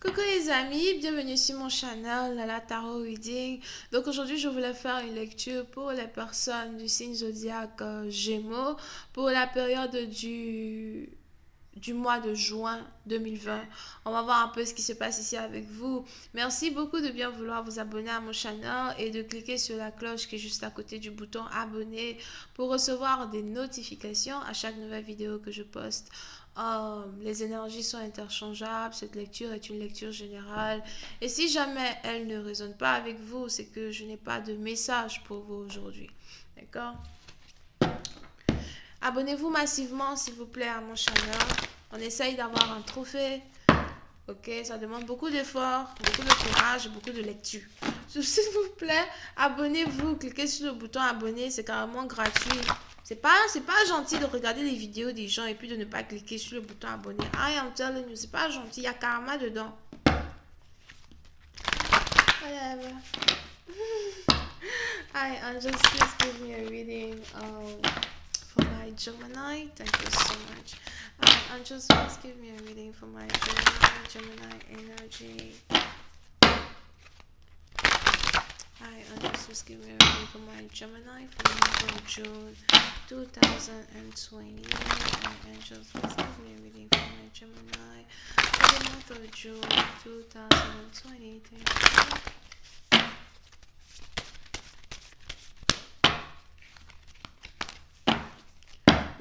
Coucou les amis, bienvenue sur mon channel la Tarot Reading. Donc aujourd'hui je voulais faire une lecture pour les personnes du signe zodiaque Gémeaux pour la période du mois de juin 2020. On va voir un peu ce qui se passe ici avec vous. Merci beaucoup de bien vouloir vous abonner à mon channel et de cliquer sur la cloche qui est juste à côté du bouton abonner pour recevoir des notifications à chaque nouvelle vidéo que je poste. Les énergies sont interchangeables, cette lecture est une lecture générale et si jamais elle ne résonne pas avec vous, c'est que je n'ai pas de message pour vous aujourd'hui. D'accord? Abonnez-vous massivement s'il vous plaît à mon channel. On essaye d'avoir un trophée. Ok, ça demande beaucoup d'efforts, beaucoup de courage, beaucoup de lecture. S'il vous plaît, abonnez-vous, cliquez sur le bouton abonner, c'est carrément gratuit. C'est pas gentil de regarder les vidéos des gens et puis de ne pas cliquer sur le bouton abonner. I am telling you, c'est pas gentil, il y a karma dedans. Whatever. Hi, Angels, please give me a reading for my Gemini. Thank you so much. Angels, please give me a reading for my Gemini energy. Hi, Angels, please give me a reading for my Gemini for the month of June 2020. Hi, Angels, please give me a reading for my Gemini for the month of June 2020. Thank you.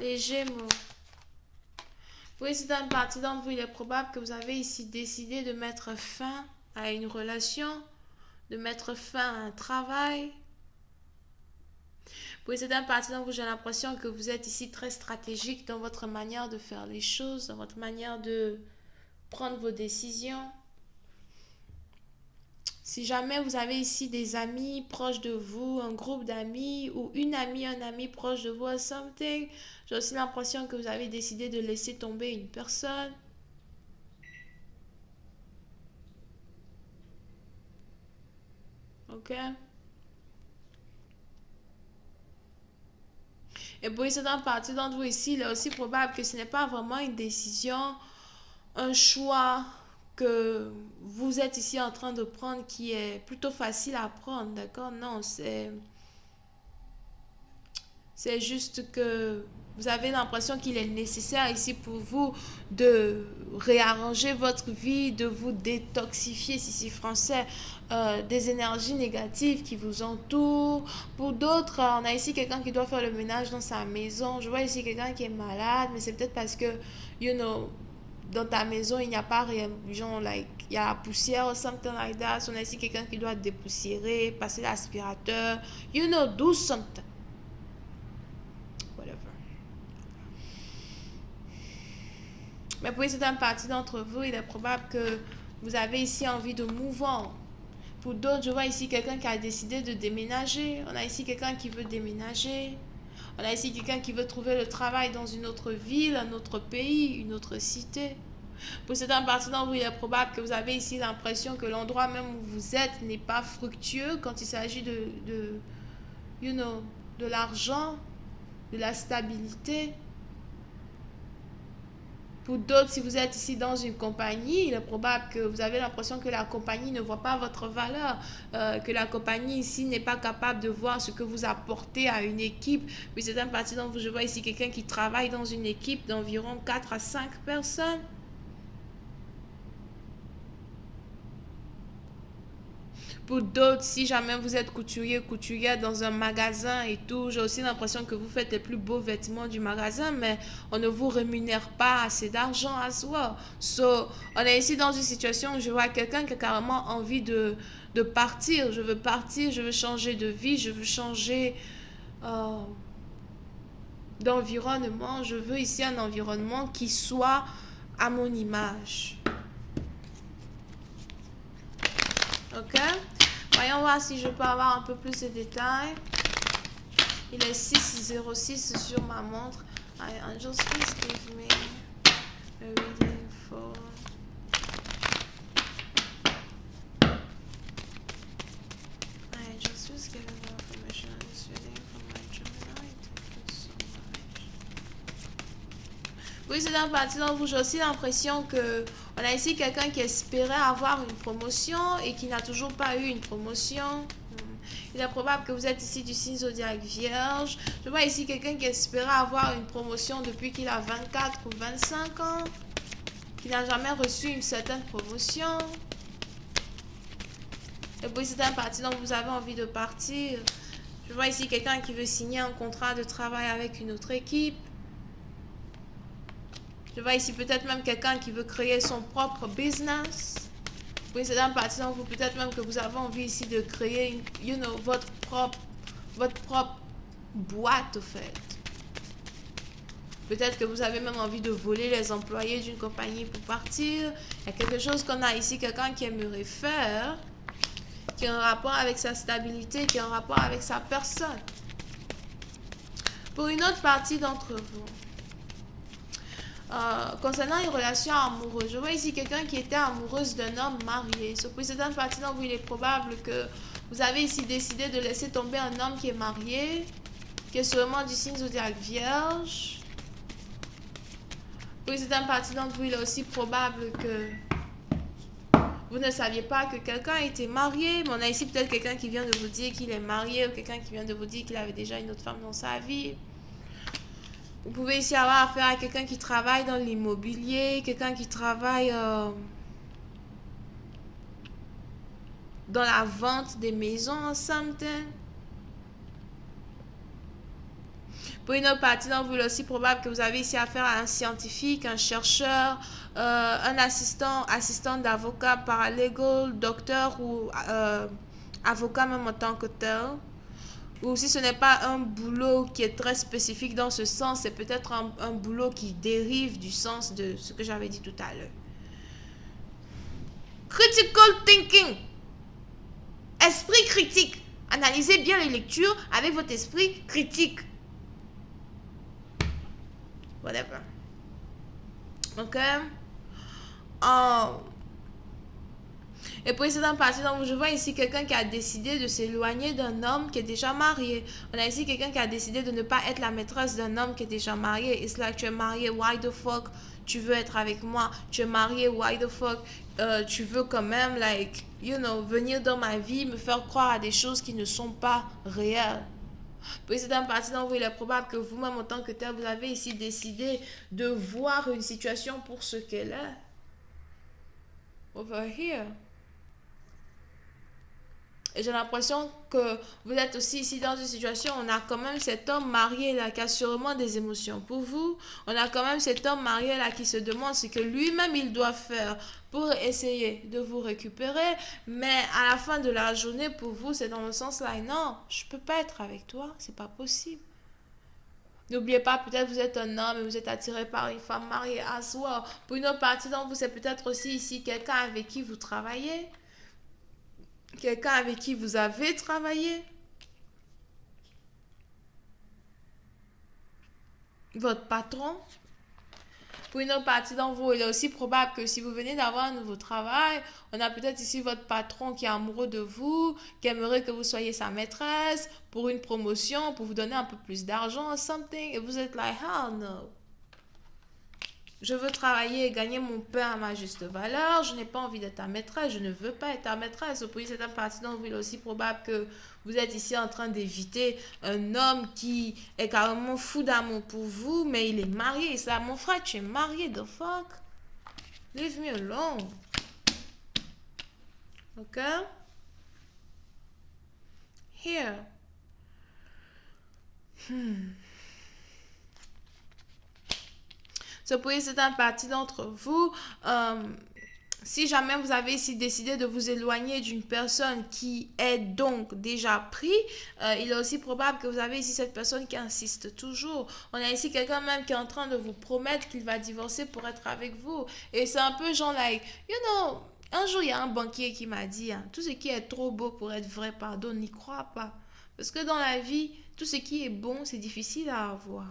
Les Gémeaux. Oui, c'est une partie d'entre vous, il est probable que vous avez ici décidé de mettre fin à une relation, de mettre fin à un travail. Oui, c'est une partie d'entre vous, j'ai l'impression que vous êtes ici très stratégique dans votre manière de faire les choses, dans votre manière de prendre vos décisions. Si jamais vous avez ici des amis proches de vous, un groupe d'amis ou une amie, un ami proche de vous or something, j'ai aussi l'impression que vous avez décidé de laisser tomber une personne. Ok? Et pour c'est dans partie d'entre vous ici, il est aussi probable que ce n'est pas vraiment une décision, un choix que vous êtes ici en train de prendre qui est plutôt facile à prendre, d'accord? Non, c'est juste que vous avez l'impression qu'il est nécessaire ici pour vous de réarranger votre vie, de vous détoxifier, si c'est français, des énergies négatives qui vous entourent. Pour d'autres, on a ici quelqu'un qui doit faire le ménage dans sa maison. Je vois ici quelqu'un qui est malade, mais c'est peut-être parce que, you know, dans ta maison, il n'y a pas rien, genre, like, il y a la poussière or something like that. On a ici quelqu'un qui doit dépoussiérer, passer l'aspirateur, you know, do something. Mais pour une certaine partie d'entre vous, il est probable que vous avez ici envie de mouvement. Pour d'autres, je vois ici quelqu'un qui a décidé de déménager. On a ici quelqu'un qui veut déménager. On a ici quelqu'un qui veut trouver le travail dans une autre ville, un autre pays, une autre cité. Pour certaines parties d'entre vous, il est probable que vous avez ici l'impression que l'endroit même où vous êtes n'est pas fructueux quand il s'agit you know, de l'argent, de la stabilité. Pour d'autres, si vous êtes ici dans une compagnie, il est probable que vous avez l'impression que la compagnie ne voit pas votre valeur, que la compagnie ici n'est pas capable de voir ce que vous apportez à une équipe. Mais c'est un parti dont je vois ici quelqu'un qui travaille dans une équipe d'environ 4 à 5 personnes. Pour d'autres, si jamais vous êtes couturière dans un magasin et tout, j'ai aussi l'impression que vous faites les plus beaux vêtements du magasin, mais on ne vous rémunère pas assez d'argent à soi. So, on est ici dans une situation où je vois quelqu'un qui a carrément envie de partir. Je veux partir, je veux changer de vie, je veux changer d'environnement. Je veux ici un environnement qui soit à mon image. Ok? Voyons voir si je peux avoir un peu plus de détails. Il est 6:06 sur ma montre. I angels, please give me a reading for I angels, please give me more information on this reading for my Gemini. Thank you so much. Oui, c'est un parti dans vous. J'ai aussi l'impression que on On a ici quelqu'un qui espérait avoir une promotion et qui n'a toujours pas eu une promotion. Il est probable que vous êtes ici du signe zodiaque Vierge. Je vois ici quelqu'un qui espérait avoir une promotion depuis qu'il a 24 ou 25 ans, qui n'a jamais reçu une certaine promotion. Et puis c'est un parti dont vous avez envie de partir. Je vois ici quelqu'un qui veut signer un contrat de travail avec une autre équipe. Je vois ici peut-être même quelqu'un qui veut créer son propre business. Oui, c'est un parti dont vous, peut-être même que vous avez envie ici de créer, votre propre boîte, au fait. Peut-être que vous avez même envie de voler les employés d'une compagnie pour partir. Il y a quelque chose qu'on a ici, quelqu'un qui aimerait faire, qui a un rapport avec sa stabilité, qui a un rapport avec sa personne. Pour une autre partie d'entre vous, concernant une relation amoureuse, je vois ici quelqu'un qui était amoureuse d'un homme marié. Pour certaines parties d'entre vous, il est probable que vous avez ici décidé de laisser tomber un homme qui est marié, qui est sûrement du signe zodiaque Vierge. Pour certaines parties d'entre vous, il est aussi probable que vous ne saviez pas que quelqu'un était marié, mais on a ici peut-être quelqu'un qui vient de vous dire qu'il est marié ou quelqu'un qui vient de vous dire qu'il avait déjà une autre femme dans sa vie. Vous pouvez ici avoir affaire à quelqu'un qui travaille dans l'immobilier, quelqu'un qui travaille dans la vente des maisons, something. Pour une autre partie d'entre vous, il est aussi probable que vous avez ici affaire à un scientifique, un chercheur, un assistant d'avocat, paralegal, docteur ou avocat même en tant que tel. Ou si ce n'est pas un boulot qui est très spécifique dans ce sens, c'est peut-être un boulot qui dérive du sens de ce que j'avais dit tout à l'heure. Critical thinking. Esprit critique. Analysez bien les lectures avec votre esprit critique. Whatever. Ok? Et puis c'est dans partie donc je vois ici quelqu'un qui a décidé de s'éloigner d'un homme qui est déjà marié. On a ici quelqu'un qui a décidé de ne pas être la maîtresse d'un homme qui est déjà marié. It's like tu es marié, why the fuck tu veux être avec moi? Tu es marié, why the fuck tu veux quand même like venir dans ma vie, me faire croire à des choses qui ne sont pas réelles. Puis c'est un parti dont il est probable que vous-même en tant que tel, vous avez ici décidé de voir une situation pour ce qu'elle est. Over here. Et j'ai l'impression que vous êtes aussi ici dans une situation où on a quand même cet homme marié là qui a sûrement des émotions pour vous. On a quand même cet homme marié là qui se demande ce que lui-même il doit faire pour essayer de vous récupérer. Mais à la fin de la journée, pour vous, c'est dans le sens là, non, je ne peux pas être avec toi, c'est pas possible. N'oubliez pas, peut-être vous êtes un homme et vous êtes attiré par une femme mariée à soi. Pour une autre partie d'entre vous, c'est peut-être aussi ici quelqu'un avec qui vous travaillez. Quelqu'un avec qui vous avez travaillé. Votre patron. Pour une autre partie d'entre vous, il est aussi probable que si vous venez d'avoir un nouveau travail, on a peut-être ici votre patron qui est amoureux de vous, qui aimerait que vous soyez sa maîtresse pour une promotion, pour vous donner un peu plus d'argent, something. Et vous êtes like, hell no. Je veux travailler et gagner mon pain à ma juste valeur. Je n'ai pas envie d'être ta maîtresse. Je ne veux pas être ta maîtresse. Puis c'est un parti dont il est aussi probable que vous êtes ici en train d'éviter un homme qui est carrément fou d'amour pour vous, mais il est marié. C'est là, mon frère, tu es marié, the fuck? Leave me alone. Ok? Here. C'est un parti d'entre vous. Si jamais vous avez ici décidé de vous éloigner d'une personne qui est donc déjà pris, il est aussi probable que vous avez ici cette personne qui insiste toujours. On a ici quelqu'un même qui est en train de vous promettre qu'il va divorcer pour être avec vous. Et c'est un peu genre like, un jour il y a un banquier qui m'a dit, tout ce qui est trop beau pour être vrai, pardon, n'y crois pas. Parce que dans la vie, tout ce qui est bon, c'est difficile à avoir.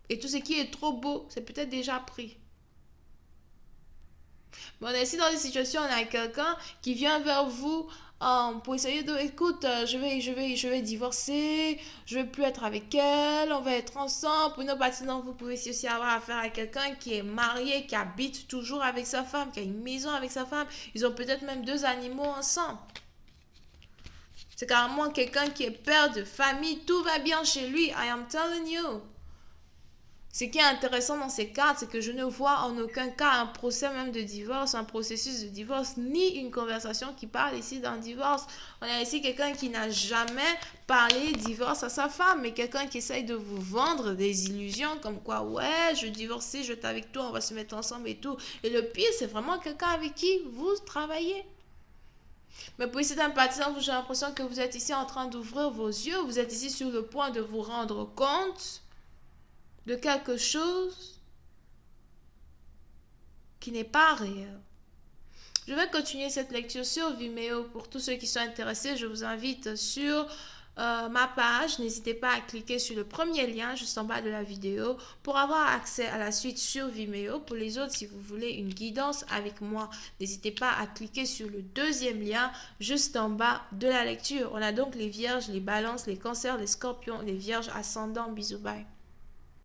Et tout ce qui est trop beau, c'est peut-être déjà pris. Mais on est ici dans une situation où on a quelqu'un qui vient vers vous pour essayer de, écoute, je vais divorcer, je vais plus être avec elle, on va être ensemble. Pour une partie, non, vous pouvez aussi avoir affaire à quelqu'un qui est marié, qui habite toujours avec sa femme, qui a une maison avec sa femme. Ils ont peut-être même 2 animaux ensemble. C'est carrément quelqu'un qui est père de famille, tout va bien chez lui. I am telling you. Ce qui est intéressant dans ces cartes, c'est que je ne vois en aucun cas un procès même de divorce, un processus de divorce, ni une conversation qui parle ici d'un divorce. On a ici quelqu'un qui n'a jamais parlé divorce à sa femme, mais quelqu'un qui essaye de vous vendre des illusions comme quoi, ouais, je vais divorcer, je vais être avec toi, on va se mettre ensemble et tout. Et le pire, c'est vraiment quelqu'un avec qui vous travaillez. Mais pour ici d'un partisan, j'ai l'impression que vous êtes ici en train d'ouvrir vos yeux, vous êtes ici sur le point de vous rendre compte de quelque chose qui n'est pas réel. Je vais continuer cette lecture sur Vimeo. Pour tous ceux qui sont intéressés, je vous invite sur ma page. N'hésitez pas à cliquer sur le premier lien juste en bas de la vidéo pour avoir accès à la suite sur Vimeo. Pour les autres, si vous voulez une guidance avec moi, n'hésitez pas à cliquer sur le deuxième lien juste en bas de la lecture. On a donc les vierges, les balances, les cancers, les scorpions, les vierges ascendants. Bisous, bye.